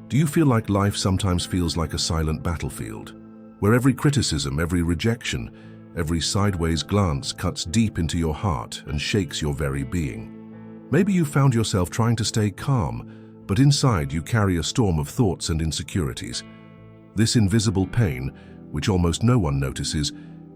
Do you feel like life sometimes feels like a silent battlefield, where every criticism, every rejection, every sideways glance cuts deep into your heart and shakes your very being? Maybe you found yourself trying to stay calm, but inside you carry a storm of thoughts and insecurities. This invisible pain, which almost no one notices,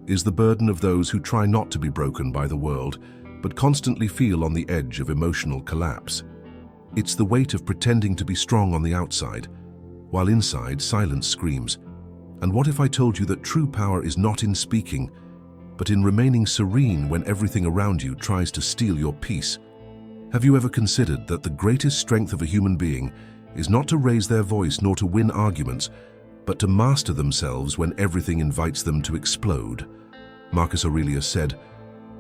is the burden of those who try not to be broken by the world, but constantly feel on the edge of emotional collapse. It's the weight of pretending to be strong on the outside, while inside silence screams. And what if I told you that true power is not in speaking, but in remaining serene when everything around you tries to steal your peace? Have you ever considered that the greatest strength of a human being is not to raise their voice nor to win arguments, but to master themselves when everything invites them to explode? Marcus Aurelius said,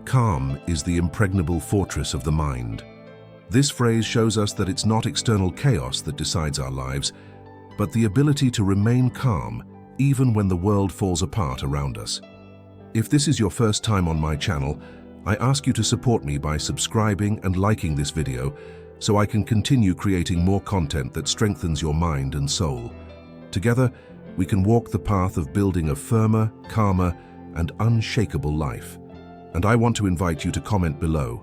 "Calm is the impregnable fortress of the mind." This phrase shows us that it's not external chaos that decides our lives, but the ability to remain calm even when the world falls apart around us. If this is your first time on my channel, I ask you to support me by subscribing and liking this video so I can continue creating more content that strengthens your mind and soul. Together, we can walk the path of building a firmer, calmer, and unshakable life. And I want to invite you to comment below,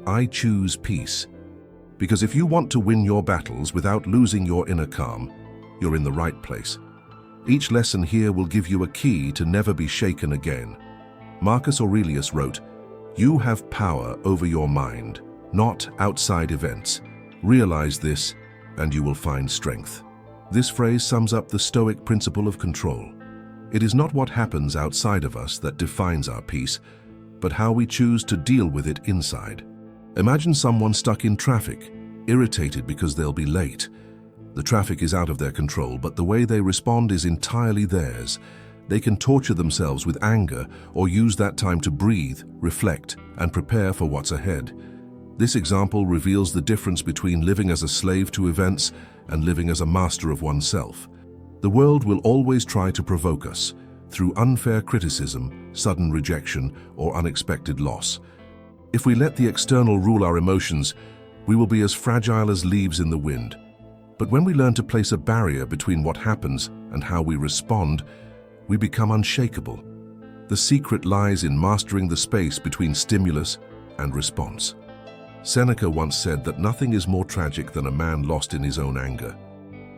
"I choose peace." Because if you want to win your battles without losing your inner calm, you're in the right place. Each lesson here will give you a key to never be shaken again. Marcus Aurelius wrote, "You have power over your mind, not outside events. Realize this, and you will find strength." This phrase sums up the Stoic principle of control. It is not what happens outside of us that defines our peace, but how we choose to deal with it inside. Imagine someone stuck in traffic, irritated because they'll be late. The traffic is out of their control, but the way they respond is entirely theirs. They can torture themselves with anger or use that time to breathe, reflect, and prepare for what's ahead. This example reveals the difference between living as a slave to events and living as a master of oneself. The world will always try to provoke us through unfair criticism, sudden rejection, or unexpected loss. If we let the external rule our emotions, we will be as fragile as leaves in the wind. But when we learn to place a barrier between what happens and how we respond, we become unshakable. The secret lies in mastering the space between stimulus and response. Seneca once said that nothing is more tragic than a man lost in his own anger.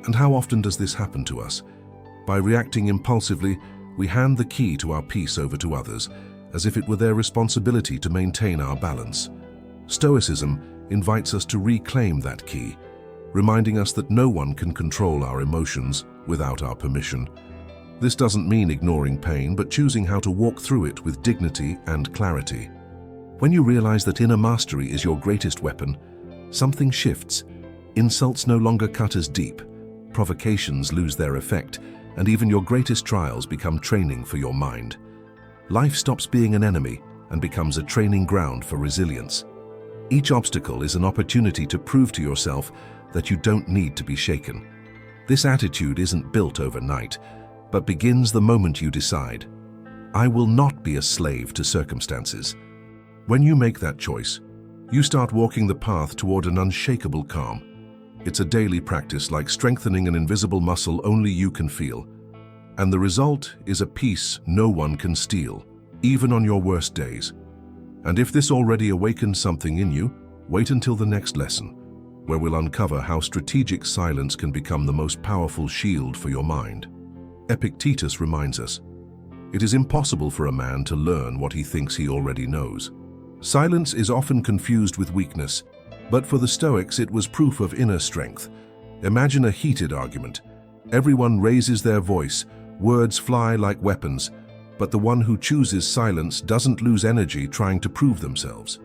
And how often does this happen to us? By reacting impulsively, we hand the key to our peace over to others, as if it were their responsibility to maintain our balance. Stoicism invites us to reclaim that key, reminding us that no one can control our emotions without our permission. This doesn't mean ignoring pain, but choosing how to walk through it with dignity and clarity. When you realize that inner mastery is your greatest weapon, something shifts. Insults no longer cut as deep, provocations lose their effect, and even your greatest trials become training for your mind. Life stops being an enemy and becomes a training ground for resilience. Each obstacle is an opportunity to prove to yourself that you don't need to be shaken. This attitude isn't built overnight, but begins the moment you decide, "I will not be a slave to circumstances." When you make that choice, you start walking the path toward an unshakable calm. It's a daily practice, like strengthening an invisible muscle only you can feel. And the result is a peace no one can steal, even on your worst days. And if this already awakened something in you, wait until the next lesson, where we'll uncover how strategic silence can become the most powerful shield for your mind. Epictetus reminds us, "It is impossible for a man to learn what he thinks he already knows." Silence is often confused with weakness, but for the Stoics it was proof of inner strength. Imagine a heated argument. Everyone raises their voice, words fly like weapons, but the one who chooses silence doesn't lose energy trying to prove themselves.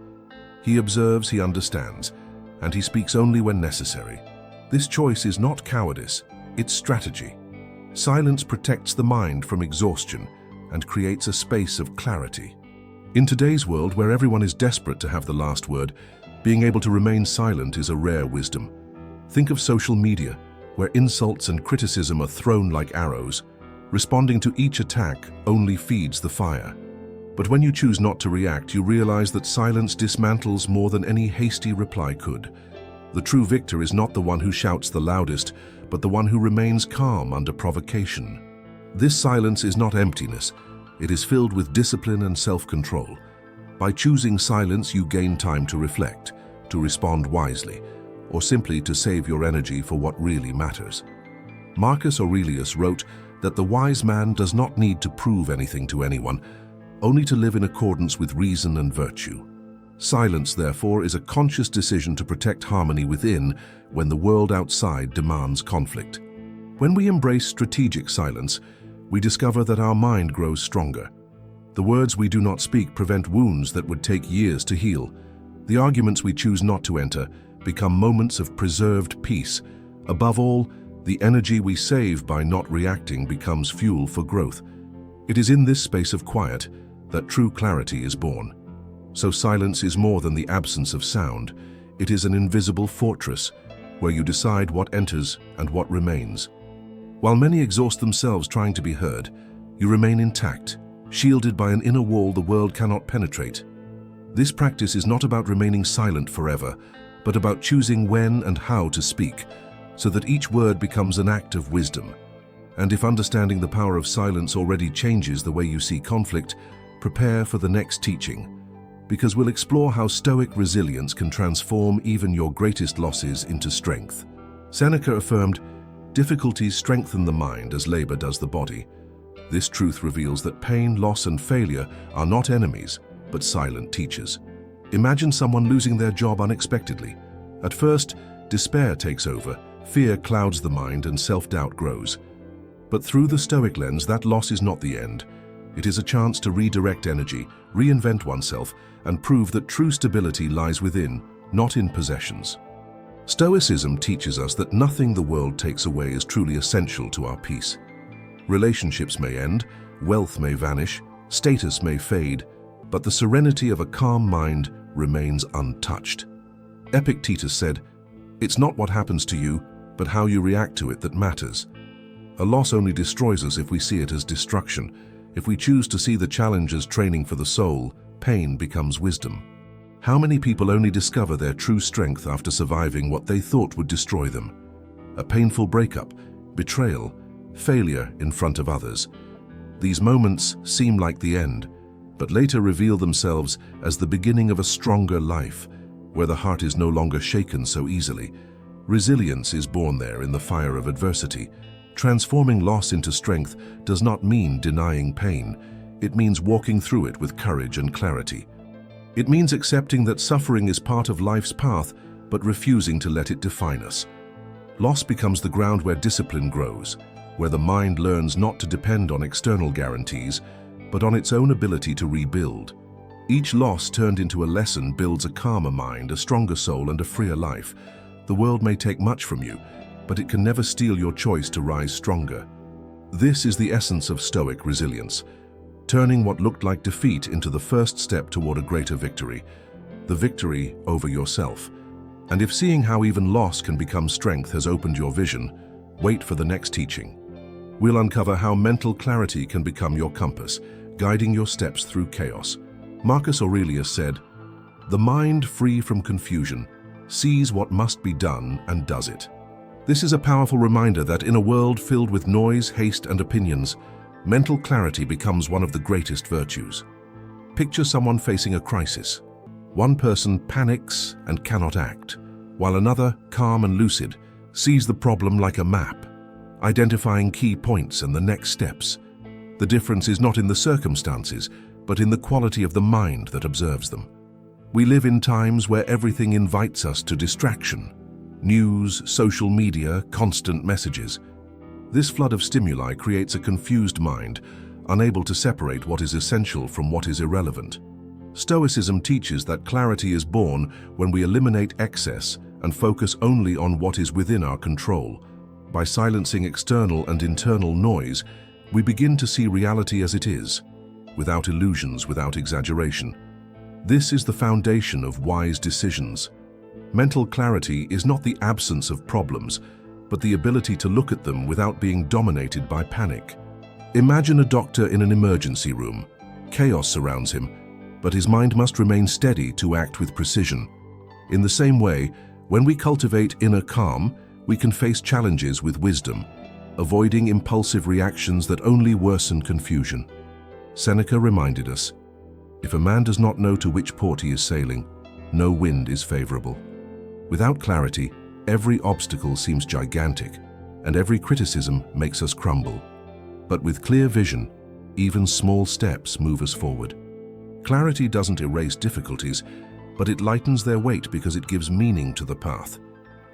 He observes, he understands, and he speaks only when necessary. This choice is not cowardice, it's strategy. Silence protects the mind from exhaustion and creates a space of clarity. In today's world, where everyone is desperate to have the last word, being able to remain silent is a rare wisdom. Think of social media, where insults and criticism are thrown like arrows. Responding to each attack only feeds the fire. But when you choose not to react, you realize that silence dismantles more than any hasty reply could. The true victor is not the one who shouts the loudest, but the one who remains calm under provocation. This silence is not emptiness. It is filled with discipline and self-control. By choosing silence, you gain time to reflect, to respond wisely, or simply to save your energy for what really matters. Marcus Aurelius wrote that the wise man does not need to prove anything to anyone, only to live in accordance with reason and virtue. Silence, therefore, is a conscious decision to protect harmony within when the world outside demands conflict. When we embrace strategic silence, we discover that our mind grows stronger. The words we do not speak prevent wounds that would take years to heal. The arguments we choose not to enter become moments of preserved peace. Above all, the energy we save by not reacting becomes fuel for growth. It is in this space of quiet that true clarity is born. So silence is more than the absence of sound. It is an invisible fortress where you decide what enters and what remains. While many exhaust themselves trying to be heard, you remain intact, shielded by an inner wall the world cannot penetrate. This practice is not about remaining silent forever, but about choosing when and how to speak, so that each word becomes an act of wisdom. And if understanding the power of silence already changes the way you see conflict, prepare for the next teaching, because we'll explore how Stoic resilience can transform even your greatest losses into strength. Seneca affirmed, "Difficulties strengthen the mind as labor does the body." This truth reveals that pain, loss, and failure are not enemies, but silent teachers. Imagine someone losing their job unexpectedly. At first, despair takes over, fear clouds the mind, and self-doubt grows. But through the Stoic lens, that loss is not the end. It is a chance to redirect energy, reinvent oneself, and prove that true stability lies within, not in possessions. Stoicism teaches us that nothing the world takes away is truly essential to our peace. Relationships may end, wealth may vanish, status may fade, but the serenity of a calm mind remains untouched. Epictetus said, "It's not what happens to you, but how you react to it that matters." A loss only destroys us if we see it as destruction. If we choose to see the challenge as training for the soul, pain becomes wisdom. How many people only discover their true strength after surviving what they thought would destroy them? A painful breakup, betrayal, failure in front of others. These moments seem like the end, but later reveal themselves as the beginning of a stronger life, where the heart is no longer shaken so easily. Resilience is born there in the fire of adversity. Transforming loss into strength does not mean denying pain. It means walking through it with courage and clarity. It means accepting that suffering is part of life's path, but refusing to let it define us. Loss becomes the ground where discipline grows, where the mind learns not to depend on external guarantees, but on its own ability to rebuild. Each loss turned into a lesson builds a calmer mind, a stronger soul, and a freer life. The world may take much from you, but it can never steal your choice to rise stronger. This is the essence of Stoic resilience, turning what looked like defeat into the first step toward a greater victory, the victory over yourself. And if seeing how even loss can become strength has opened your vision, wait for the next teaching. We'll uncover how mental clarity can become your compass, guiding your steps through chaos. Marcus Aurelius said, "The mind free from confusion sees what must be done and does it." This is a powerful reminder that in a world filled with noise, haste, and opinions, mental clarity becomes one of the greatest virtues. Picture someone facing a crisis. One person panics and cannot act, while another, calm and lucid, sees the problem like a map, identifying key points and the next steps. The difference is not in the circumstances, but in the quality of the mind that observes them. We live in times where everything invites us to distraction. News, social media, constant messages. This flood of stimuli creates a confused mind, unable to separate what is essential from what is irrelevant. Stoicism teaches that clarity is born when we eliminate excess and focus only on what is within our control. By silencing external and internal noise, we begin to see reality as it is, without illusions, without exaggeration. This is the foundation of wise decisions. Mental clarity is not the absence of problems, but the ability to look at them without being dominated by panic. Imagine a doctor in an emergency room. Chaos surrounds him, but his mind must remain steady to act with precision. In the same way, when we cultivate inner calm, we can face challenges with wisdom, avoiding impulsive reactions that only worsen confusion. Seneca reminded us, if a man does not know to which port he is sailing, no wind is favorable. Without clarity, every obstacle seems gigantic, and every criticism makes us crumble. But with clear vision, even small steps move us forward. Clarity doesn't erase difficulties, but it lightens their weight because it gives meaning to the path.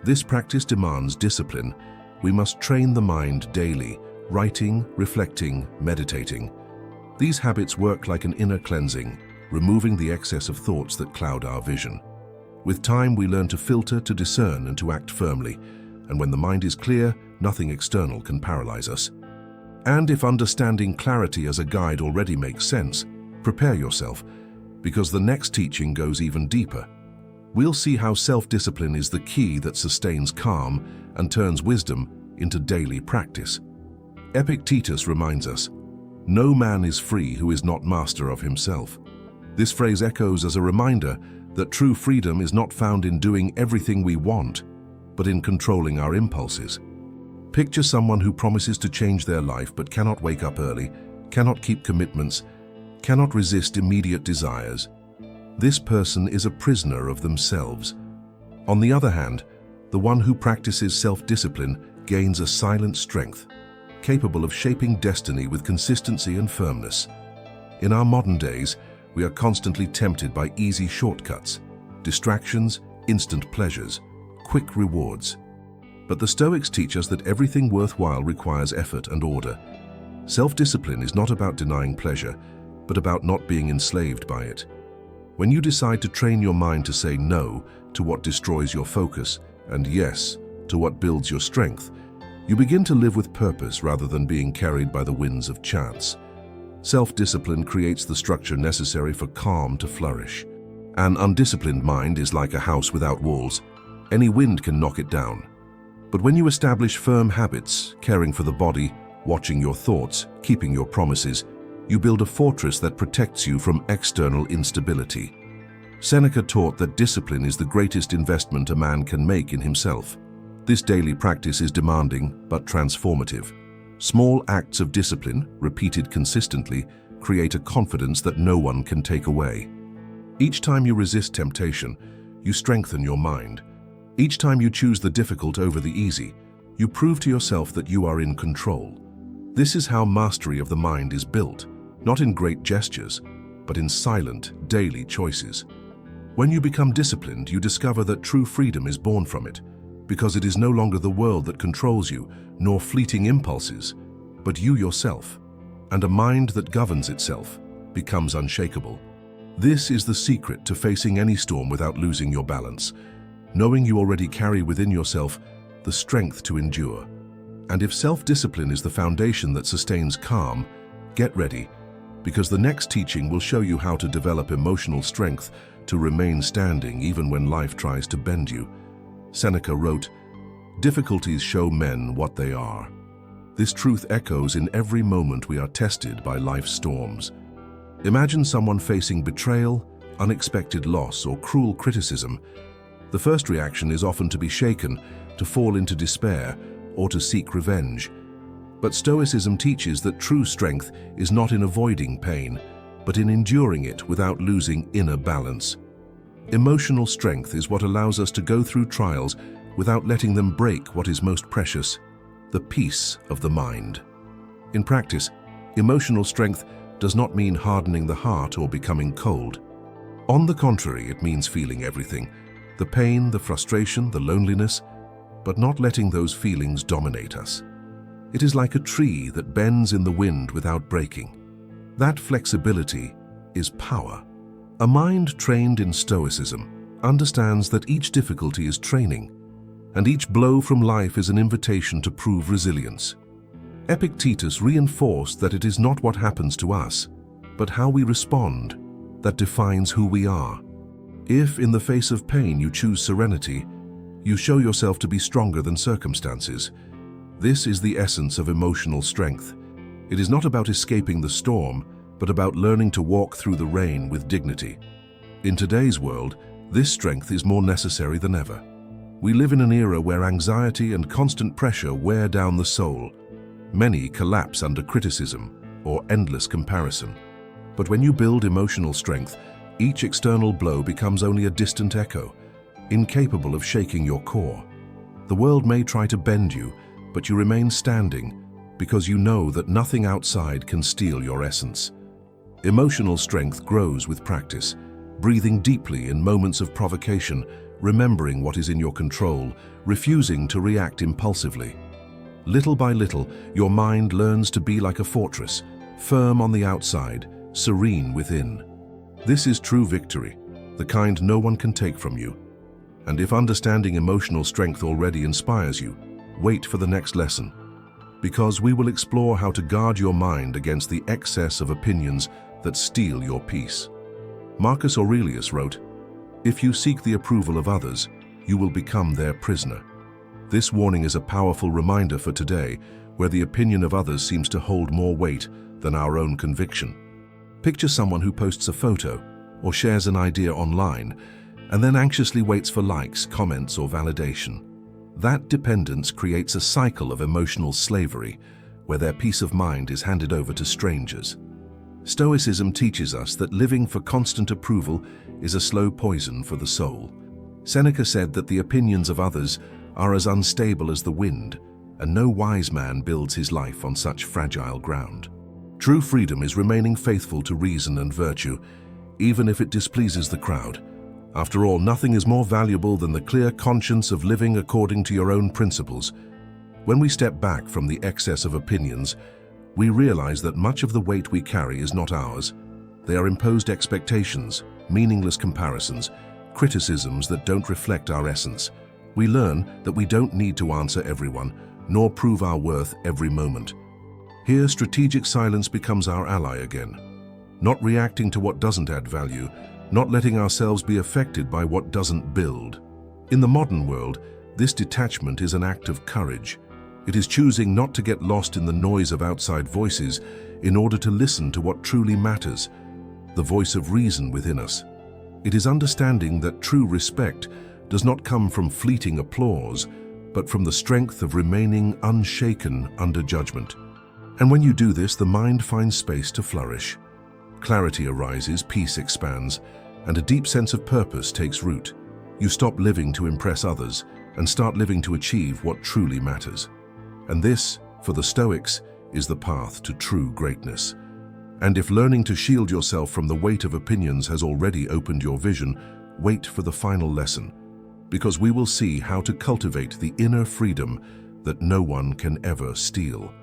This practice demands discipline. We must train the mind daily, writing, reflecting, meditating. These habits work like an inner cleansing, removing the excess of thoughts that cloud our vision. With time, we learn to filter, to discern, and to act firmly. And when the mind is clear, nothing external can paralyze us. And if understanding clarity as a guide already makes sense, prepare yourself, because the next teaching goes even deeper. We'll see how self-discipline is the key that sustains calm and turns wisdom into daily practice. Epictetus reminds us, "No man is free who is not master of himself." This phrase echoes as a reminder that true freedom is not found in doing everything we want, but in controlling our impulses. Picture someone who promises to change their life but cannot wake up early, cannot keep commitments, cannot resist immediate desires. This person is a prisoner of themselves. On the other hand, the one who practices self-discipline gains a silent strength, capable of shaping destiny with consistency and firmness. In our modern days, we are constantly tempted by easy shortcuts, distractions, instant pleasures, quick rewards. But the Stoics teach us that everything worthwhile requires effort and order. Self-discipline is not about denying pleasure, but about not being enslaved by it. When you decide to train your mind to say no to what destroys your focus and yes to what builds your strength, you begin to live with purpose rather than being carried by the winds of chance. Self-discipline creates the structure necessary for calm to flourish. An undisciplined mind is like a house without walls. Any wind can knock it down. But when you establish firm habits, caring for the body, watching your thoughts, keeping your promises, you build a fortress that protects you from external instability. Seneca taught that discipline is the greatest investment a man can make in himself. This daily practice is demanding but transformative. Small acts of discipline, repeated consistently, create a confidence that no one can take away. Each time you resist temptation, you strengthen your mind. Each time you choose the difficult over the easy, you prove to yourself that you are in control. This is how mastery of the mind is built, not in great gestures, but in silent, daily choices. When you become disciplined, you discover that true freedom is born from it, because it is no longer the world that controls you, nor fleeting impulses, but you yourself. And a mind that governs itself becomes unshakable. This is the secret to facing any storm without losing your balance, knowing you already carry within yourself the strength to endure. And if self-discipline is the foundation that sustains calm, get ready, because the next teaching will show you how to develop emotional strength to remain standing even when life tries to bend you. Seneca wrote, "Difficulties show men what they are." This truth echoes in every moment we are tested by life's storms. Imagine someone facing betrayal, unexpected loss, or cruel criticism. The first reaction is often to be shaken, to fall into despair, or to seek revenge. But Stoicism teaches that true strength is not in avoiding pain, but in enduring it without losing inner balance. Emotional strength is what allows us to go through trials without letting them break what is most precious, the peace of the mind. In practice, emotional strength does not mean hardening the heart or becoming cold. On the contrary, it means feeling everything, the pain, the frustration, the loneliness, but not letting those feelings dominate us. It is like a tree that bends in the wind without breaking. That flexibility is power. A mind trained in Stoicism understands that each difficulty is training, and each blow from life is an invitation to prove resilience. Epictetus reinforced that it is not what happens to us, but how we respond, that defines who we are. If, in the face of pain, you choose serenity, you show yourself to be stronger than circumstances. This is the essence of emotional strength. It is not about escaping the storm, but about learning to walk through the rain with dignity. In today's world, this strength is more necessary than ever. We live in an era where anxiety and constant pressure wear down the soul. Many collapse under criticism or endless comparison. But when you build emotional strength, each external blow becomes only a distant echo, incapable of shaking your core. The world may try to bend you, but you remain standing because you know that nothing outside can steal your essence. Emotional strength grows with practice, breathing deeply in moments of provocation, remembering what is in your control, refusing to react impulsively. Little by little, your mind learns to be like a fortress, firm on the outside, serene within. This is true victory, the kind no one can take from you. And if understanding emotional strength already inspires you, wait for the next lesson, because we will explore how to guard your mind against the excess of opinions that steal your peace. Marcus Aurelius wrote, "If you seek the approval of others, you will become their prisoner." This warning is a powerful reminder for today, where the opinion of others seems to hold more weight than our own conviction. Picture someone who posts a photo or shares an idea online and then anxiously waits for likes, comments, or validation. That dependence creates a cycle of emotional slavery, where their peace of mind is handed over to strangers. Stoicism teaches us that living for constant approval is a slow poison for the soul. Seneca said that the opinions of others are as unstable as the wind, and no wise man builds his life on such fragile ground. True freedom is remaining faithful to reason and virtue, even if it displeases the crowd. After all, nothing is more valuable than the clear conscience of living according to your own principles. When we step back from the excess of opinions, we realize that much of the weight we carry is not ours. They are imposed expectations, meaningless comparisons, criticisms that don't reflect our essence. We learn that we don't need to answer everyone, nor prove our worth every moment. Here, strategic silence becomes our ally again. Not reacting to what doesn't add value, not letting ourselves be affected by what doesn't build. In the modern world, this detachment is an act of courage. It is choosing not to get lost in the noise of outside voices in order to listen to what truly matters, the voice of reason within us. It is understanding that true respect does not come from fleeting applause, but from the strength of remaining unshaken under judgment. And when you do this, the mind finds space to flourish. Clarity arises, peace expands, and a deep sense of purpose takes root. You stop living to impress others and start living to achieve what truly matters. And this, for the Stoics, is the path to true greatness. And if learning to shield yourself from the weight of opinions has already opened your vision, wait for the final lesson, because we will see how to cultivate the inner freedom that no one can ever steal.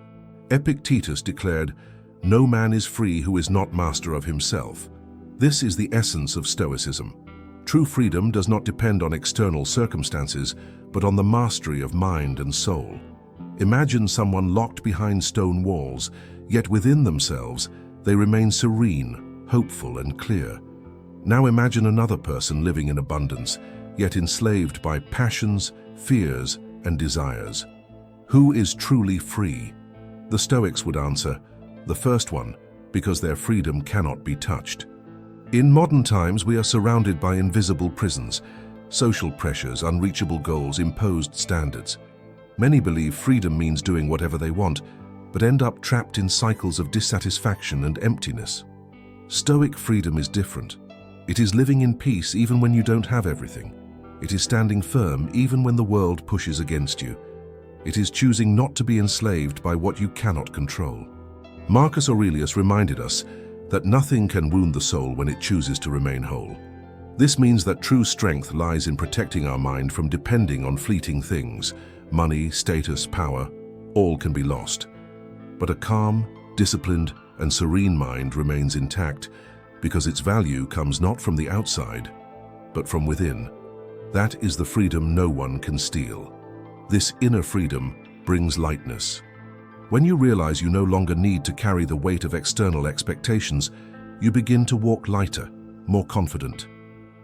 Epictetus declared, "No man is free who is not master of himself." This is the essence of Stoicism. True freedom does not depend on external circumstances, but on the mastery of mind and soul. Imagine someone locked behind stone walls, yet within themselves they remain serene, hopeful, and clear. Now imagine another person living in abundance, yet enslaved by passions, fears, and desires. Who is truly free? The Stoics would answer, the first one, because their freedom cannot be touched. In modern times, we are surrounded by invisible prisons, social pressures, unreachable goals, imposed standards. Many believe freedom means doing whatever they want, but end up trapped in cycles of dissatisfaction and emptiness. Stoic freedom is different. It is living in peace even when you don't have everything. It is standing firm even when the world pushes against you. It is choosing not to be enslaved by what you cannot control. Marcus Aurelius reminded us that nothing can wound the soul when it chooses to remain whole. This means that true strength lies in protecting our mind from depending on fleeting things. Money, status, power, all can be lost. But a calm, disciplined, and serene mind remains intact because its value comes not from the outside, but from within. That is the freedom no one can steal. This inner freedom brings lightness. When you realize you no longer need to carry the weight of external expectations, you begin to walk lighter, more confident.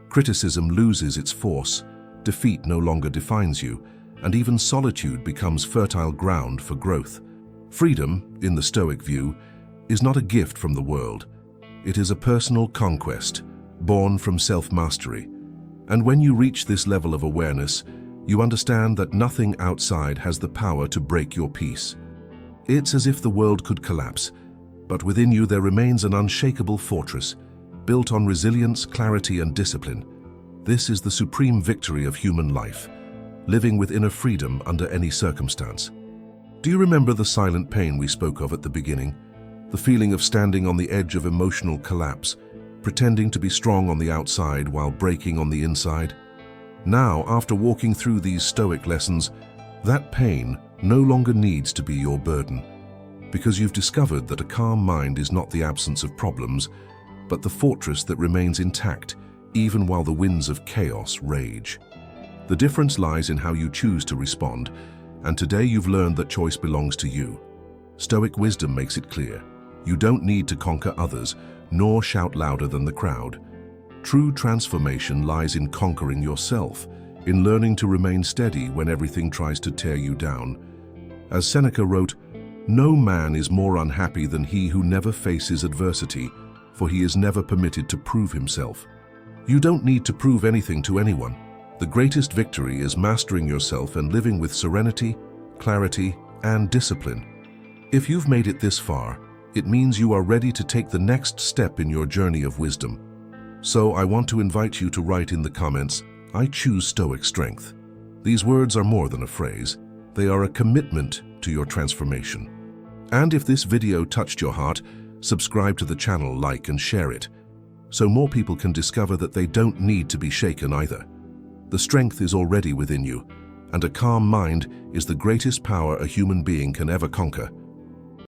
Criticism loses its force, defeat no longer defines you, and even solitude becomes fertile ground for growth. Freedom, in the Stoic view, is not a gift from the world. It is a personal conquest, born from self-mastery. And when you reach this level of awareness, You understand that nothing outside has the power to break your peace. It's as if the world could collapse, but within you there remains an unshakable fortress, built on resilience, clarity, and discipline. This is the supreme victory of human life, living with inner freedom under any circumstance. Do you remember the silent pain we spoke of at the beginning? The feeling of standing on the edge of emotional collapse, pretending to be strong on the outside while breaking on the inside? Now, after walking through these Stoic lessons, that pain no longer needs to be your burden, because you've discovered that a calm mind is not the absence of problems, but the fortress that remains intact even while the winds of chaos rage. The difference lies in how you choose to respond, and today you've learned that choice belongs to you. Stoic wisdom makes it clear. You don't need to conquer others, nor shout louder than the crowd. True transformation lies in conquering yourself, in learning to remain steady when everything tries to tear you down. As Seneca wrote, "No man is more unhappy than he who never faces adversity, for he is never permitted to prove himself." You don't need to prove anything to anyone. The greatest victory is mastering yourself and living with serenity, clarity, and discipline. If you've made it this far, it means you are ready to take the next step in your journey of wisdom. So I want to invite you to write in the comments, "I choose Stoic strength." These words are more than a phrase. They are a commitment to your transformation. And if this video touched your heart, subscribe to the channel, like and share it, so more people can discover that they don't need to be shaken either. The strength is already within you, and a calm mind is the greatest power a human being can ever conquer.